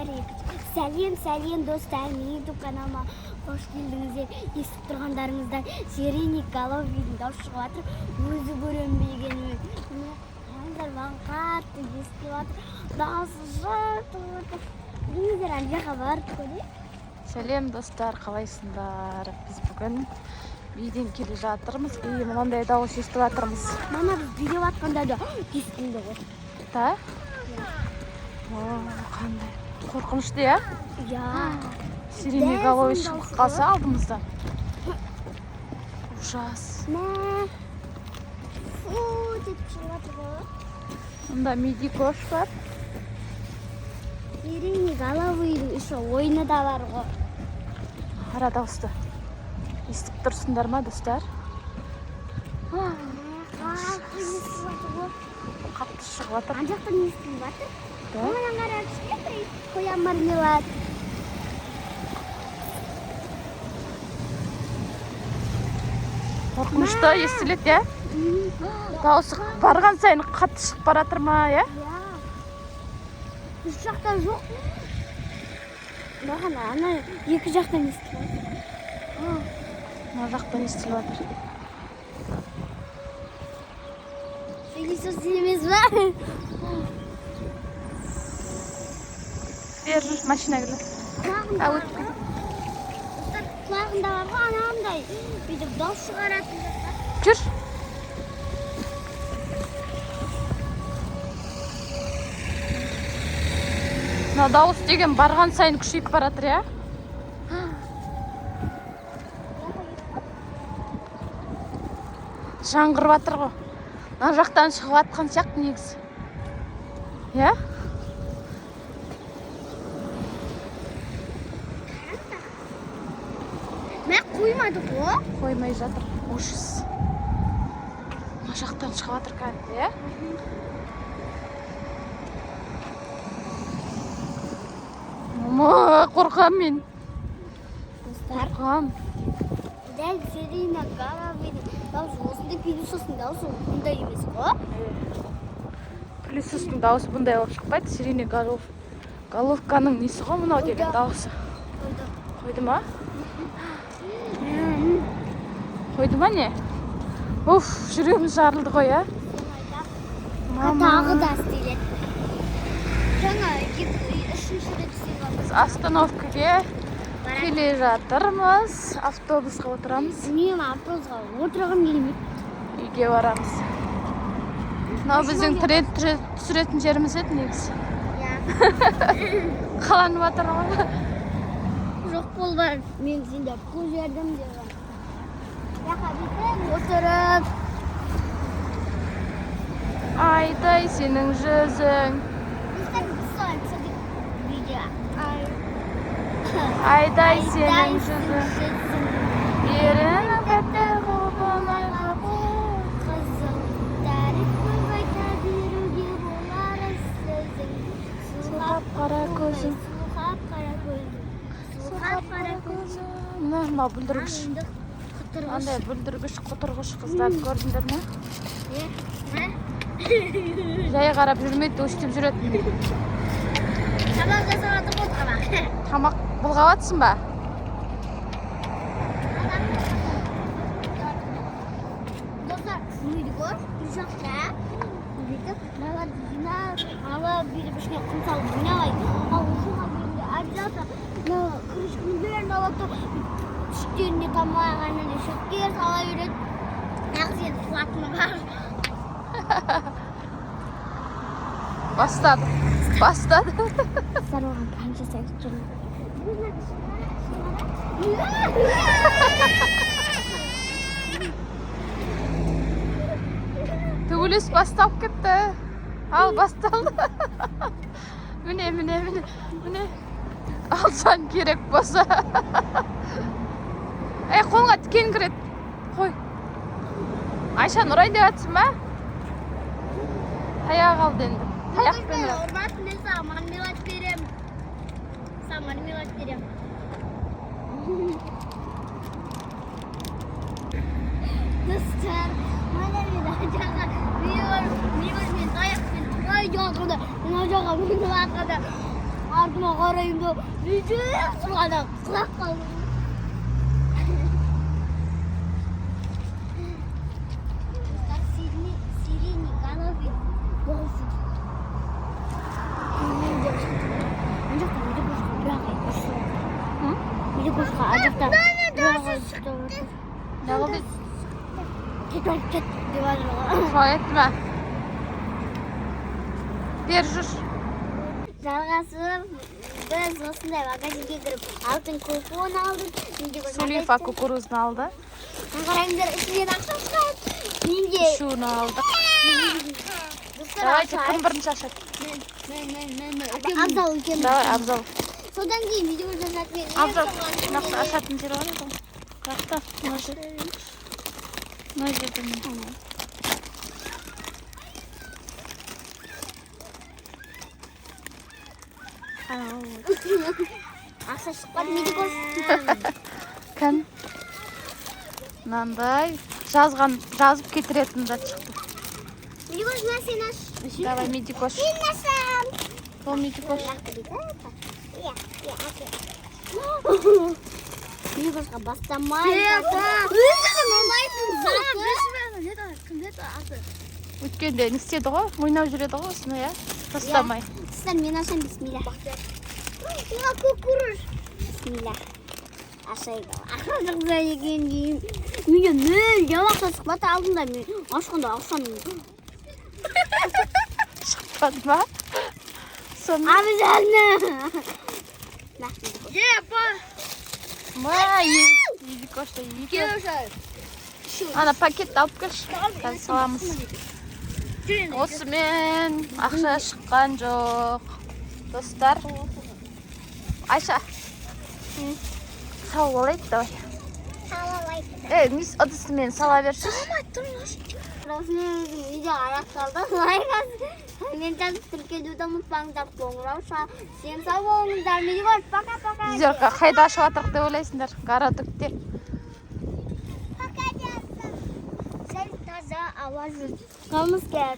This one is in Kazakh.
Сәлем достар, менің YouTube каналыма қош келдіңіздер. Естіп тұрғандарыңыздай Сирени Головин дауыс шығып жатыр. Өзі көрінбегенімен. Маған қатты естіп жатыр. Дауысы жыртып жатыр. Білмейдер, ана жаққа барып көрейік. Сәлем достар, қалайсыңдар? Біз бүгін биден келе жатырмыз. Мынандай дауыс естіп жатырмыз. Мана біз биде жатқанда да естілді ғой. Да? Қандай қорқынышты, я? Я. Сирени Головин шығып қалса алдымыздан. Ужас. Фу деп шығып жатыр ғой. Мұнда миди кош бар. Сирени Головин еще ойыны да бар ғой. Қара дауысты. Естіп тұрсыңдар ма, достар? Қатты шығып жатыр. Ана жақтан естіліп жатыр. Да? Оған қарап кішкентай қоян мармелад. Қорқынышты естіледі, я? Дауысы барған сайын қатты шығып бара жатыр ма, я? Үш жақтан жоқ. Бағана ана екі жақтан естіліп жатыр. Мына жақтан естіліп жатыр. Сөйлесіп емес ба? Бер жүр, машина келді. Құлағында бар ғой. Құлағында бар ғой, анандай. Бүйтіп дауыс шығаратын заттар. Жүр. Мына дауыс деген барған сайын күшейіп бара жатыр, я? Жаңғырып жатыр ғой. Мына жақтан шығып жатқан сияқты негізі. Я? Мә қоймады ғой. Қоймай жатыр. Ужас. Мына жақтан шығып жатыр кәдімгі, я? Қорқам мен. Достар, Қорқам. дәл Сирени Головин дауысы осындай пилисостың дауысы бұндай емес қой. Пылесостың дауысы бұндай болып шықпайды. Сирени Головканың несі ғой мынау деген дауысы. Қойды ма? Қойды ма не? Уф, жүрегіміз жарылды ғой, я? Тағы да істеледі. Жаңа үшінші рет істеліп Біз остановкаге келе жатырмыз. Автобусқа отырамыз. Мен автобусқа отырғым келмейді. Үйге барамыз. Мынау біздің тренд түсіретін жеріміз еді негізі. Қаланып жатыр ғой. Жоқ болған. Мен сендер бұл жердім деп. Яқа бүйтіп отырып. Айдай сенің жүзің. Айдай сенің жүзің. Ерінің кәтті ғылбамай ғабу. Қызыл дәрі көп айта беруге болар сөзің. Сұлғап қара көзің. Сұлғап қара көзің. Сұлғап қара көзің. Мына бүлдіргіш. Андай бүлдіргіш, құтырғыш қыздарды көрдіңдер ме? Жай қарап жүрмейді, өстіп жүретін. Тамақ жасап жатыр ғой тамақ. Тамақ бұлғап жатсың ба? Достар, шүйді ғой, бұл жақта. Бүйтіп, мыналарды жинап, алып, бүйтіп ішіне құм салып жинайды. Ал ушыға келгенде обязательно күрішкіндерін алып ішіктеріне тамақ, ананы шөпкер сала береді. Нағыз енді суатыны бар. Бастады. Сар оған қанша сәйкес жүрмін. Төбелес басталып кетті. Ал, басталды. Міне. Алсаң керек болса. Қолға тікен кіреді. Қой. Айшан ұрай деп жатсың ба? Таяқ алды енді. Таяқпен ұра. Ұрмасын саған мармелад берем. Достар, мына мен жаққа мен таяқпен ой жағында, мына жаққа мініп жатқанда Ardıma qarayım da bütün sırada kulak kaldım. Сирени, головы, волосы. Devam et. Ket diyorlar. Kavga etme. Bir jür. Жалғасы біз осындай магазинге кіріп алтын купон алдық. Сулифа кукурузны aldı. Қараңыздар, ішінен ақша шығады. Менде Şunu aldık. достар Давайте ақша. kim birinci açar? Абзал үлкен. Давай Абзал. Содан кейін видео жазатын мен. Абзал. Nasıl açатын жері бар еді? Жақта. Мына жер. Мына жерде. Ақша шықпады медикос. Кән. Мынандай жазып кетіретін зат шықты. Медикос мына сен аш. Давай медикош. Мен ашам. Сол медикош. Медикосқа бастамай. Өзің ұнайтын зат. Өткенде не істеді ғой? Ойнап жүреді ғой осыны, иә? Тастамай. Достар, мен ашам, бисмилля. Мына кукуруз. Бисмилля. Ашайық. Ақша шықса екен деймін. Менде мүлдем ақша шықпады, алдында мен ашқанда ақшам. Шықпады ма? Соны. Абзалны. Ма, медикошта екі. Ана пакетті алып келші. Қазір саламыз. Осымен ақша шыққан жоқ. Достар. Айша. Салып алайық, давай. Мис ыдысымен сала берші. Осымен видео аяқталды. Лайк мен жазып тіркелуді ұмытпаңыздар. Қоңырау шал. Сен сау болыңыздар. Медикос, пока-пока. Сіздер қайда ашып жатырық деп ойлайсыңдар? Городокте. Сәл таза ауа жүр. Қалмыз кәр.